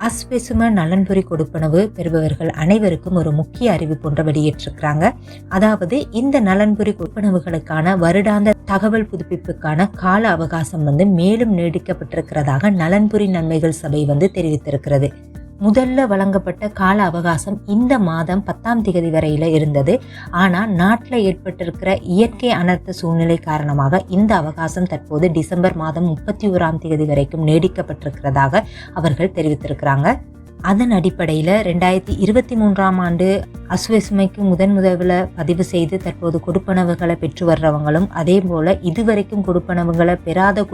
அஸ்வெசும நலன்புரி கொடுப்பனவு பெறுபவர்கள் அனைவருக்கும் ஒரு முக்கிய அறிவிப்பு ஒன்றை வெளியிட்டிருக்கிறாங்க. அதாவது இந்த நலன்புரி கொடுப்பனவுகளுக்கான வருடாந்த தகவல் புதுப்பிப்புக்கான கால அவகாசம் மேலும் நீடிக்கப்பட்டிருக்கிறதாக நலன்புரி நன்மைகள் சபை தெரிவித்திருக்கிறது. முதல்ல வழங்கப்பட்ட கால அவகாசம் இந்த மாதம் 10ஆம் தேதி வரையில இருந்தது. ஆனால் நாட்டில் ஏற்பட்டிருக்கிற இயற்கை அனர்த்த சூழ்நிலை காரணமாக இந்த அவகாசம் தற்போது டிசம்பர் மாதம் 31ஆம் தேதி வரைக்கும் நீடிக்கப்பட்டிருக்கிறதாக அவர்கள் தெரிவித்திருக்கிறாங்க. அதன் அடிப்படையில் 2023ஆம் ஆண்டு அஸ்வெசுமைக்கு முதல்ல பதிவு செய்து தற்போது கொடுப்பனவுகளை பெற்று வர்றவங்களும், அதே போல் இதுவரைக்கும் கொடுப்பனவுகளை பெறாத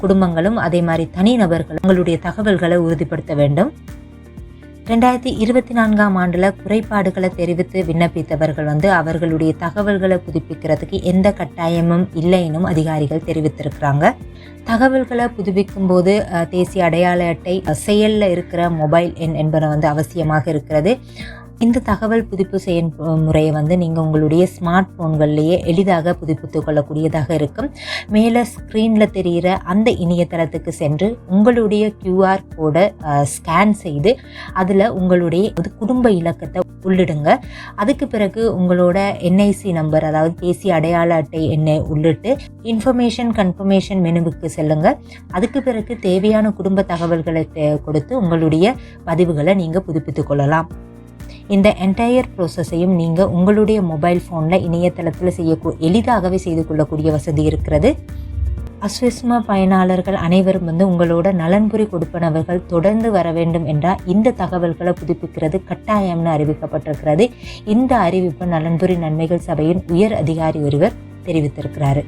குடும்பங்களும் அதே மாதிரி தனிநபர்கள் உங்களுடைய தகவல்களை உறுதிப்படுத்த வேண்டும். 2024ஆம் ஆண்டில் குறைபாடுகளை தெரிவித்து விண்ணப்பித்தவர்கள் அவர்களுடைய தகவல்களை புதுப்பிக்கிறதுக்கு எந்த கட்டாயமும் இல்லைன்னும் அதிகாரிகள் தெரிவித்திருக்கிறாங்க. தகவல்களை புதுப்பிக்கும் போது தேசிய அடையாள அட்டை, செயலில் இருக்கிற மொபைல் எண் என்பன அவசியமாக இருக்கிறது. இந்த தகவல் புதுப்பு செயல்முறையை நீங்கள் உங்களுடைய ஸ்மார்ட் ஃபோன்கள்லேயே எளிதாக புதுப்பித்து கொள்ளக்கூடியதாக இருக்கும். மேலே ஸ்க்ரீனில் தெரிகிற அந்த இணையதளத்துக்கு சென்று உங்களுடைய QR கோடை ஸ்கேன் செய்து அதில் உங்களுடைய குடும்ப இலக்கத்தை உள்ளிடுங்க. அதுக்கு பிறகு உங்களோட NIC நம்பர், அதாவது தேசிய அடையாள அட்டை எண்ணை உள்ளிட்டு இன்ஃபர்மேஷன் கன்ஃபர்மேஷன் மெனுவுக்கு செல்லுங்க. அதுக்கு பிறகு தேவையான குடும்ப தகவல்களை கொடுத்து உங்களுடைய பதிவுகளை நீங்கள் புதுப்பித்து கொள்ளலாம். இந்த என்டையர் ப்ரோசஸையும் நீங்கள் உங்களுடைய மொபைல் ஃபோனில் இணையதளத்தில் எளிதாகவே செய்து கொள்ளக்கூடிய வசதி இருக்கிறது. அஸ்வெசும பயனாளர்கள் அனைவரும் உங்களோட நலன்புரி கொடுப்பனவர்கள் தொடர்ந்து வர வேண்டும் என்றால் இந்த தகவல்களை புதுப்பிக்கிறது கட்டாயம்னு அறிவிக்கப்பட்டிருக்கிறது. இந்த அறிவிப்பு நலன்புரி நன்மைகள் சபையின் உயர் அதிகாரி ஒருவர் தெரிவித்திருக்கிறாரு.